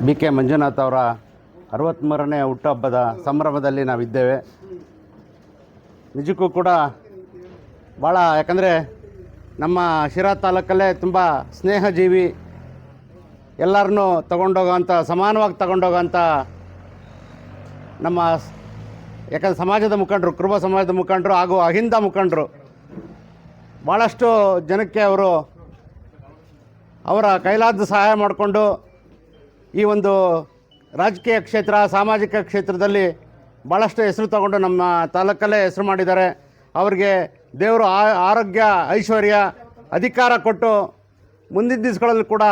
B K Manjunath ಅವರ 63ನೇ ಹುಟ್ಟುಹಬ್ಬದ ಸಂಭ್ರಮದಲ್ಲಿ ನಾವಿದ್ದೇವೆ. ನಿಜಕ್ಕೂ ಕೂಡ ಭಾಳ, ಯಾಕಂದರೆ ನಮ್ಮ ಶಿರಾ ತಾಲೂಕಲ್ಲೇ ತುಂಬ ಸ್ನೇಹಜೀವಿ, ಎಲ್ಲರನ್ನೂ ತಗೊಂಡೋಗೋಂಥ, ಸಮಾನವಾಗಿ ತಗೊಂಡೋಗೋಂಥ ನಮ್ಮ, ಯಾಕಂದರೆ ಸಮಾಜದ ಮುಖಂಡರು, ಕುರುಬ ಸಮಾಜದ ಮುಖಂಡರು ಹಾಗೂ ಅಹಿಂದ ಮುಖಂಡರು ಭಾಳಷ್ಟು ಜನಕ್ಕೆ ಅವರು ಅವರ ಕೈಲಾದ ಸಹಾಯ ಮಾಡಿಕೊಂಡು ಈ ಒಂದು ರಾಜಕೀಯ ಕ್ಷೇತ್ರ, ಸಾಮಾಜಿಕ ಕ್ಷೇತ್ರದಲ್ಲಿ ಭಾಳಷ್ಟು ಹೆಸರು ತಗೊಂಡು ನಮ್ಮ ತಾಲೂಕಲ್ಲೇ ಹೆಸರು ಮಾಡಿದ್ದಾರೆ. ಅವರಿಗೆ ದೇವರು ಆರೋಗ್ಯ, ಐಶ್ವರ್ಯ, ಅಧಿಕಾರ ಕೊಟ್ಟು ಮುಂದಿನ ದಿವಸಗಳಲ್ಲಿ ಕೂಡ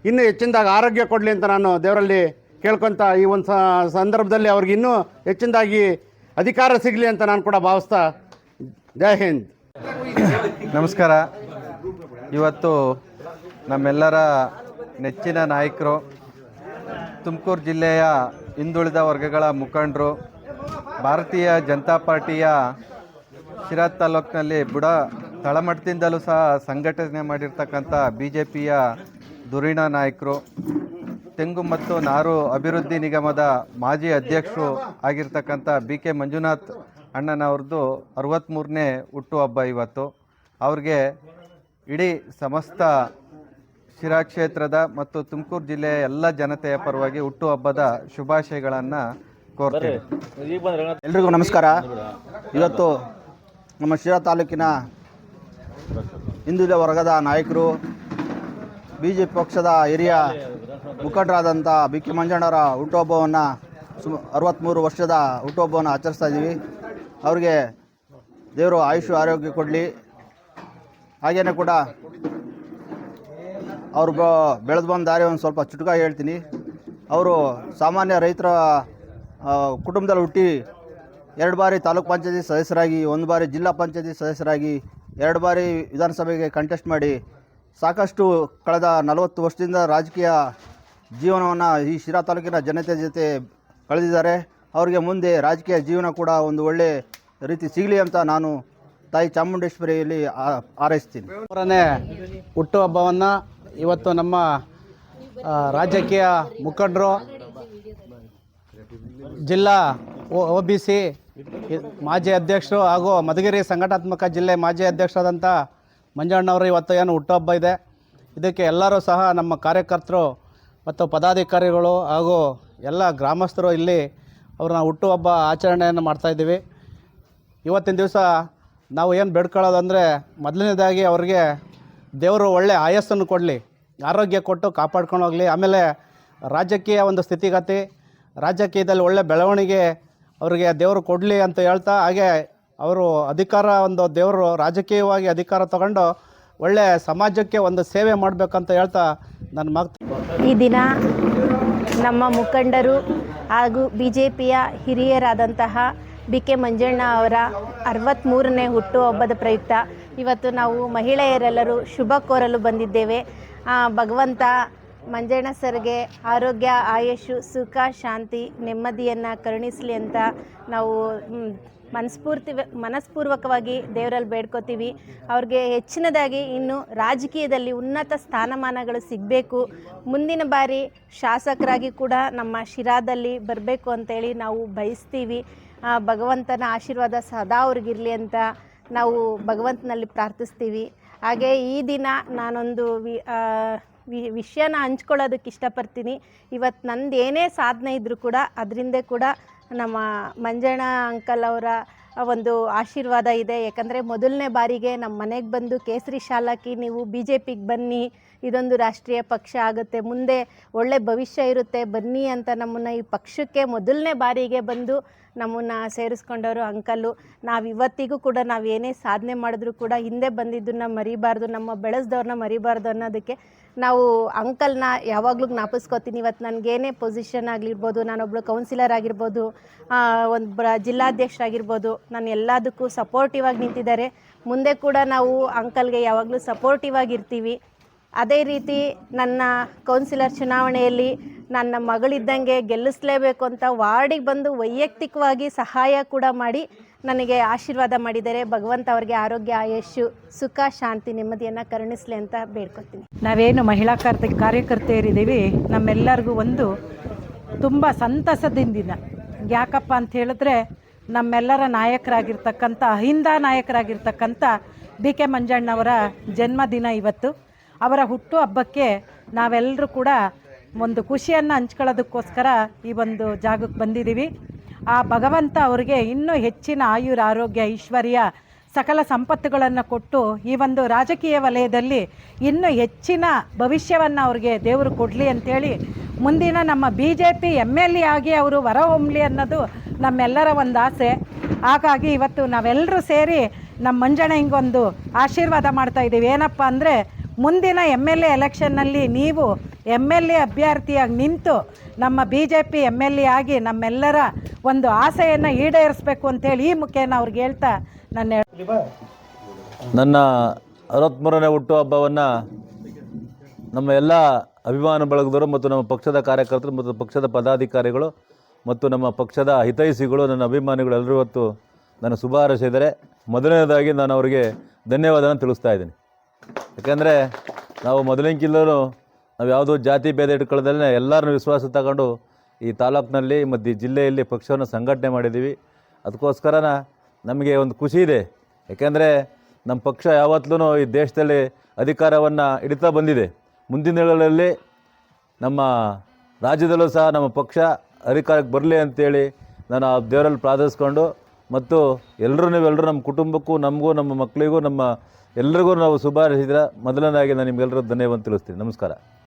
ಇನ್ನೂ ಹೆಚ್ಚಿನದಾಗಿ ಆರೋಗ್ಯ ಕೊಡಲಿ ಅಂತ ನಾನು ದೇವರಲ್ಲಿ ಕೇಳ್ಕೊತ, ಈ ಒಂದು ಸಂದರ್ಭದಲ್ಲಿ ಅವ್ರಿಗೆ ಇನ್ನೂ ಹೆಚ್ಚಿನದಾಗಿ ಅಧಿಕಾರ ಸಿಗಲಿ ಅಂತ ನಾನು ಕೂಡ ಭಾವಿಸ್ತಾ, ಜೈ ಹಿಂದ್. ನಮಸ್ಕಾರ. ಇವತ್ತು ನಮ್ಮೆಲ್ಲರ ನೆಚ್ಚಿನ ನಾಯಕರು, ತುಮಕೂರು ಜಿಲ್ಲೆಯ ಹಿಂದುಳಿದ ವರ್ಗಗಳ ಮುಖಂಡರು, ಭಾರತೀಯ ಜನತಾ ಪಾರ್ಟಿಯ ಶಿರಾ ತಾಲೂಕಿನಲ್ಲಿ ತಳಮಟ್ಟದಿಂದಲೂ ಸಹ ಸಂಘಟನೆ ಮಾಡಿರ್ತಕ್ಕಂಥ BJPಯ ಧುರೀಣ ನಾಯಕರು, ತೆಂಗು ಮತ್ತು ನಾರು ಅಭಿವೃದ್ಧಿ ನಿಗಮದ ಮಾಜಿ ಅಧ್ಯಕ್ಷರು ಆಗಿರ್ತಕ್ಕಂಥ BK ಮಂಜುನಾಥ್ ಅಣ್ಣನವ್ರದ್ದು 63ನೇ ಹುಟ್ಟುಹಬ್ಬ ಇವತ್ತು. ಅವ್ರಿಗೆ ಇಡೀ ಸಮಸ್ತ ಶಿರಾ ಕ್ಷೇತ್ರದ ಮತ್ತು ತುಮಕೂರು ಜಿಲ್ಲೆಯ ಎಲ್ಲ ಜನತೆಯ ಪರವಾಗಿ ಹುಟ್ಟುಹಬ್ಬದ ಶುಭಾಶಯಗಳನ್ನು ಕೋರ್ತೀವಿ. ಎಲ್ರಿಗೂ ನಮಸ್ಕಾರ. ಇವತ್ತು ನಮ್ಮ ಶಿರಾ ತಾಲೂಕಿನ ಹಿಂದುಳಿದ ವರ್ಗದ ನಾಯಕರು, BJP ಪಕ್ಷದ ಹಿರಿಯ ಮುಖಂಡರಾದಂಥ BK ಮಂಜಣ್ಣವರ ಹುಟ್ಟುಹಬ್ಬವನ್ನು 63 ವರ್ಷದ ಹುಟ್ಟುಹಬ್ಬವನ್ನು ಆಚರಿಸ್ತಾ ಇದ್ದೀವಿ. ಅವ್ರಿಗೆ ದೇವರು ಆಯುಷು ಆರೋಗ್ಯ ಕೊಡಲಿ. ಹಾಗೇನೆ ಕೂಡ ಅವರು ಬೆಳೆದು ಬಂದ ದಾರಿ ಒಂದು ಸ್ವಲ್ಪ ಚುಟುಕ ಹೇಳ್ತೀನಿ. ಅವರು ಸಾಮಾನ್ಯ ರೈತರ ಕುಟುಂಬದಲ್ಲಿ ಹುಟ್ಟಿ 2 ಬಾರಿ ತಾಲೂಕು ಪಂಚಾಯತಿ ಸದಸ್ಯರಾಗಿ, 1 ಬಾರಿ ಜಿಲ್ಲಾ ಪಂಚಾಯತಿ ಸದಸ್ಯರಾಗಿ, 2 ಬಾರಿ ವಿಧಾನಸಭೆಗೆ ಕಂಟೆಸ್ಟ್ ಮಾಡಿ ಸಾಕಷ್ಟು ಕಳೆದ 40 ವರ್ಷದಿಂದ ರಾಜಕೀಯ ಜೀವನವನ್ನು ಈ ಶಿರಾ ತಾಲೂಕಿನ ಜನತೆ ಜೊತೆ ಕಳೆದಿದ್ದಾರೆ. ಅವರಿಗೆ ಮುಂದೆ ರಾಜಕೀಯ ಜೀವನ ಕೂಡ ಒಂದು ಒಳ್ಳೆ ರೀತಿ ಸಿಗಲಿ ಅಂತ ನಾನು ತಾಯಿ ಚಾಮುಂಡೇಶ್ವರಿಯಲ್ಲಿ ಹಾರೈಸ್ತೀನಿ. 3ನೇ ಹುಟ್ಟುಹಬ್ಬವನ್ನು ಇವತ್ತು ನಮ್ಮ ರಾಜಕೀಯ ಮುಖಂಡರು, ಜಿಲ್ಲಾ OBC ಮಾಜಿ ಅಧ್ಯಕ್ಷರು ಹಾಗೂ ಮಧುಗಿರಿ ಸಂಘಟನಾತ್ಮಕ ಜಿಲ್ಲೆ ಮಾಜಿ ಅಧ್ಯಕ್ಷರಾದಂಥ ಮಂಜಣ್ಣವರು ಇವತ್ತು ಏನು ಹುಟ್ಟುಹಬ್ಬ ಇದೆ, ಇದಕ್ಕೆ ಎಲ್ಲರೂ ಸಹ ನಮ್ಮ ಕಾರ್ಯಕರ್ತರು ಮತ್ತು ಪದಾಧಿಕಾರಿಗಳು ಹಾಗೂ ಎಲ್ಲ ಗ್ರಾಮಸ್ಥರು ಇಲ್ಲಿ ಅವ್ರನ್ನ ಹುಟ್ಟುಹಬ್ಬ ಆಚರಣೆಯನ್ನು ಮಾಡ್ತಾಯಿದ್ದೀವಿ. ಇವತ್ತಿನ ದಿವಸ ನಾವು ಏನು ಬೇಡ್ಕೊಳ್ಳೋದಂದರೆ, ಮೊದಲನೇದಾಗಿ ಅವ್ರಿಗೆ ದೇವರು ಒಳ್ಳೆ ಆಯಸ್ಸನ್ನು ಕೊಡಲಿ, ಆರೋಗ್ಯ ಕೊಟ್ಟು ಕಾಪಾಡ್ಕೊಂಡು ಹೋಗಲಿ. ಆಮೇಲೆ ರಾಜಕೀಯ ಒಂದು ಸ್ಥಿತಿಗತಿ, ರಾಜಕೀಯದಲ್ಲಿ ಒಳ್ಳೆ ಬೆಳವಣಿಗೆ ಅವರಿಗೆ ದೇವರು ಕೊಡಲಿ ಅಂತ ಹೇಳ್ತಾ, ಹಾಗೆ ಅವರು ಅಧಿಕಾರ, ಒಂದು ದೇವರು ರಾಜಕೀಯವಾಗಿ ಅಧಿಕಾರ ತಗೊಂಡು ಒಳ್ಳೆ ಸಮಾಜಕ್ಕೆ ಒಂದು ಸೇವೆ ಮಾಡಬೇಕಂತ ಹೇಳ್ತಾ ನನ್ನ ಮಾತು. ಈ ದಿನ ನಮ್ಮ ಮುಖಂಡರು ಹಾಗೂ BJPಯ ಹಿರಿಯರಾದಂತಹ BK ಮಂಜಣ್ಣ ಅವರ 63ನೇ ಹುಟ್ಟುಹಬ್ಬದ ಪ್ರಯುಕ್ತ ಇವತ್ತು ನಾವು ಮಹಿಳೆಯರೆಲ್ಲರೂ ಶುಭ ಕೋರಲು ಬಂದಿದ್ದೇವೆ. ಭಗವಂತ ಮಂಜಣ್ಣ ಸರ್ಗೆ ಆರೋಗ್ಯ, ಆಯುಷು, ಸುಖ, ಶಾಂತಿ, ನೆಮ್ಮದಿಯನ್ನು ಕರುಣಿಸಲಿ ಅಂತ ನಾವು ಮನಸ್ಪೂರ್ವಕವಾಗಿ ದೇವರಲ್ಲಿ ಬೇಡ್ಕೋತೀವಿ. ಅವ್ರಿಗೆ ಹೆಚ್ಚಿನದಾಗಿ ಇನ್ನು ರಾಜಕೀಯದಲ್ಲಿ ಉನ್ನತ ಸ್ಥಾನಮಾನಗಳು ಸಿಗಬೇಕು, ಮುಂದಿನ ಬಾರಿ ಶಾಸಕರಾಗಿ ಕೂಡ ನಮ್ಮ ಶಿರಾದಲ್ಲಿ ಬರಬೇಕು ಅಂತೇಳಿ ನಾವು ಬಯಸ್ತೀವಿ. ಭಗವಂತನ ಆಶೀರ್ವಾದ ಸದಾ ಅವ್ರಿಗಿರಲಿ ಅಂತ ನಾವು ಭಗವಂತನಲ್ಲಿ ಪ್ರಾರ್ಥಿಸ್ತೀವಿ. ಹಾಗೆ ಈ ದಿನ ನಾನೊಂದು ವಿಷಯನ ಹಂಚ್ಕೊಳ್ಳೋದಕ್ಕೆ ಇಷ್ಟಪಡ್ತೀನಿ. ಇವತ್ತು ನಂದು ಏನೇ ಸಾಧನೆ ಇದ್ದರೂ ಕೂಡ ಅದರಿಂದ ಕೂಡ ನಮ್ಮ ಮಂಜಣ್ಣ ಅಂಕಲ್ ಅವರ ಒಂದು ಆಶೀರ್ವಾದ ಇದೆ. ಯಾಕಂದರೆ ಮೊದಲನೇ ಬಾರಿಗೆ ನಮ್ಮ ಮನೆಗೆ ಬಂದು ಕೇಸರಿ ಶಾಲಾಕಿ, ನೀವು BJPಗೆ ಬನ್ನಿ, ಇದೊಂದು ರಾಷ್ಟ್ರೀಯ ಪಕ್ಷ ಆಗುತ್ತೆ, ಮುಂದೆ ಒಳ್ಳೆ ಭವಿಷ್ಯ ಇರುತ್ತೆ, ಬನ್ನಿ ಅಂತ ನಮ್ಮನ್ನು ಈ ಪಕ್ಷಕ್ಕೆ ಮೊದಲನೇ ಬಾರಿಗೆ ಬಂದು ನಮ್ಮನ್ನು ಸೇರಿಸ್ಕೊಂಡವರು ಅಂಕಲ್ಲು. ನಾವು ಇವತ್ತಿಗೂ ಕೂಡ ನಾವು ಏನೇ ಸಾಧನೆ ಮಾಡಿದ್ರೂ ಕೂಡ ಹಿಂದೆ ಬಂದಿದ್ದನ್ನ ಮರಿಬಾರ್ದು, ನಮ್ಮ ಬೆಳೆಸ್ದವ್ರನ್ನ ಮರಿಬಾರ್ದು ಅನ್ನೋದಕ್ಕೆ ನಾವು ಅಂಕಲ್ನ ಯಾವಾಗಲೂ ಜ್ಞಾಪಿಸ್ಕೋತೀನಿ. ಇವತ್ತು ನನಗೇನೇ ಪೊಸಿಷನ್ ಆಗಿರ್ಬೋದು, ನಾನೊಬ್ಬಳು ಕೌನ್ಸಿಲರ್ ಆಗಿರ್ಬೋದು, ಒಂದು ಜಿಲ್ಲಾಧ್ಯಕ್ಷರಾಗಿರ್ಬೋದು, ನಾನು ಎಲ್ಲದಕ್ಕೂ ಸಪೋರ್ಟಿವ್ ಆಗಿ ನಿಂತಿದ್ದಾರೆ. ಮುಂದೆ ಕೂಡ ನಾವು ಅಂಕಲ್ಗೆ ಯಾವಾಗಲೂ ಸಪೋರ್ಟಿವ್ ಆಗಿರ್ತೀವಿ. ಅದೇ ರೀತಿ ನನ್ನ ಕೌನ್ಸಿಲರ್ ಚುನಾವಣೆಯಲ್ಲಿ ನನ್ನ ಮಗಳಿದ್ದಂಗೆ ಗೆಲ್ಲಿಸಲೇಬೇಕು ಅಂತ ವಾರ್ಡಿಗೆ ಬಂದು ವೈಯಕ್ತಿಕವಾಗಿ ಸಹಾಯ ಕೂಡ ಮಾಡಿ ನನಗೆ ಆಶೀರ್ವಾದ ಮಾಡಿದ್ದಾರೆ. ಭಗವಂತ ಅವರಿಗೆ ಆರೋಗ್ಯ, ಆಯುಷ್ಯು, ಸುಖ, ಶಾಂತಿ, ನೆಮ್ಮದಿಯನ್ನು ಕರುಣಿಸಲಿ ಅಂತ ಬೇಡ್ಕೊತೀನಿ. ನಾವೇನು ಮಹಿಳಾ ಕಾರ್ಯಕರ್ತೆಯರಿದ್ದೀವಿ, ನಮ್ಮೆಲ್ಲರಿಗೂ ಒಂದು ತುಂಬ ಸಂತಸದಿಂದ ದಿನ. ಯಾಕಪ್ಪ ಅಂತ ಹೇಳಿದ್ರೆ ನಮ್ಮೆಲ್ಲರ ನಾಯಕರಾಗಿರ್ತಕ್ಕಂಥ ಅಹಿಂದ ನಾಯಕರಾಗಿರ್ತಕ್ಕಂಥ ಡಿ ಕೆ ಮಂಜಣ್ಣವರ ಜನ್ಮದಿನ ಇವತ್ತು. ಅವರ ಹುಟ್ಟು ಹಬ್ಬಕ್ಕೆ ನಾವೆಲ್ಲರೂ ಕೂಡ ಒಂದು ಖುಷಿಯನ್ನು ಹಂಚ್ಕೊಳ್ಳೋದಕ್ಕೋಸ್ಕರ ಈ ಒಂದು ಜಾಗಕ್ಕೆ ಬಂದಿದ್ದೀವಿ. ಆ ಭಗವಂತ ಅವರಿಗೆ ಇನ್ನೂ ಹೆಚ್ಚಿನ ಆಯುರ ಆರೋಗ್ಯ ಐಶ್ವರ್ಯ ಸಕಲ ಸಂಪತ್ತುಗಳನ್ನು ಕೊಟ್ಟು ಈ ಒಂದು ರಾಜಕೀಯ ವಲಯದಲ್ಲಿ ಇನ್ನೂ ಹೆಚ್ಚಿನ ಭವಿಷ್ಯವನ್ನು ಅವ್ರಿಗೆ ದೇವರು ಕೊಡಲಿ ಅಂಥೇಳಿ ಮುಂದಿನ ನಮ್ಮ BJP MLA ಆಗಿ ಅವರು ಹೊರಹೊಮ್ಮಲಿ ಅನ್ನೋದು ನಮ್ಮೆಲ್ಲರ ಒಂದು ಆಸೆ. ಹಾಗಾಗಿ ಇವತ್ತು ನಾವೆಲ್ಲರೂ ಸೇರಿ ನಮ್ಮ ಮಂಜಣ್ಣ ಹಿಂಗೊಂದು ಆಶೀರ್ವಾದ ಮಾಡ್ತಾ ಇದ್ದೀವಿ. ಏನಪ್ಪ ಅಂದರೆ ಮುಂದಿನ MLA ಎಲೆಕ್ಷನ್ನಲ್ಲಿ ನೀವು MLA ಅಭ್ಯರ್ಥಿಯಾಗಿ ನಿಂತು ನಮ್ಮ BJP MLA ಆಗಿ ನಮ್ಮೆಲ್ಲರ ಒಂದು ಆಸೆಯನ್ನು ಈಡೇರಿಸಬೇಕು ಅಂತೇಳಿ ಈ ಮುಖೇನ ಅವ್ರಿಗೆ ಹೇಳ್ತಾ ನನ್ನ 63ನೇ ಹುಟ್ಟುಹಬ್ಬವನ್ನು ನಮ್ಮ ಎಲ್ಲ ಅಭಿಮಾನ ಬಳಗದವರು ಮತ್ತು ನಮ್ಮ ಪಕ್ಷದ ಕಾರ್ಯಕರ್ತರು ಮತ್ತು ಪಕ್ಷದ ಪದಾಧಿಕಾರಿಗಳು ಮತ್ತು ನಮ್ಮ ಪಕ್ಷದ ಹಿತೈಷಿಗಳು ನನ್ನ ಅಭಿಮಾನಿಗಳು ಎಲ್ಲರೂ ಇವತ್ತು ನನ್ನ ಶುಭ ಹಾರೈಸಿದ್ದಾರೆ. ಮೊದಲನೇದಾಗಿ ನಾನು ಅವರಿಗೆ ಧನ್ಯವಾದನ ತಿಳಿಸ್ತಾ ಇದ್ದೀನಿ. ಯಾಕೆಂದರೆ ನಾವು ಮೊದಲಿನಕ್ಕಿಂತಲೂ ನಾವು ಯಾವುದೋ ಜಾತಿ ಭೇದ ಇಟ್ಕೊಳ್ಳೋದಲ್ಲೇ ಎಲ್ಲರನ್ನೂ ವಿಶ್ವಾಸ ತಗೊಂಡು ಈ ತಾಲೂಕಿನಲ್ಲಿ ಮತ್ತು ಈ ಜಿಲ್ಲೆಯಲ್ಲಿ ಪಕ್ಷವನ್ನು ಸಂಘಟನೆ ಮಾಡಿದ್ದೀವಿ. ಅದಕ್ಕೋಸ್ಕರ ನಮಗೆ ಒಂದು ಖುಷಿ ಇದೆ. ಯಾಕೆಂದರೆ ನಮ್ಮ ಪಕ್ಷ ಯಾವತ್ತೂ ಈ ದೇಶದಲ್ಲಿ ಅಧಿಕಾರವನ್ನು ಹಿಡಿತಾ ಬಂದಿದೆ. ಮುಂದಿನ ದಿನಗಳಲ್ಲಿ ನಮ್ಮ ರಾಜ್ಯದಲ್ಲೂ ಸಹ ನಮ್ಮ ಪಕ್ಷ ಅಧಿಕಾರಕ್ಕೆ ಬರಲಿ ಅಂತೇಳಿ ನಾನು ಆ ದೇವರಲ್ಲಿ ಪ್ರಾರ್ಥಿಸ್ಕೊಂಡು ಮತ್ತು ನೀವೆಲ್ಲರೂ ನಮ್ಮ ಕುಟುಂಬಕ್ಕೂ ನಮಗೂ ನಮ್ಮ ಮಕ್ಕಳಿಗೂ ನಮ್ಮ ಎಲ್ರಿಗೂ ನಾವು ಶುಭ ಹಾರೈಸಿದ್ರೆ ಮೊದಲನೇದಾಗಿ ನಾನು ನಿಮಗೆಲ್ಲರೂ ಧನ್ಯವಾದ ತಿಳಿಸ್ತೀನಿ. ನಮಸ್ಕಾರ.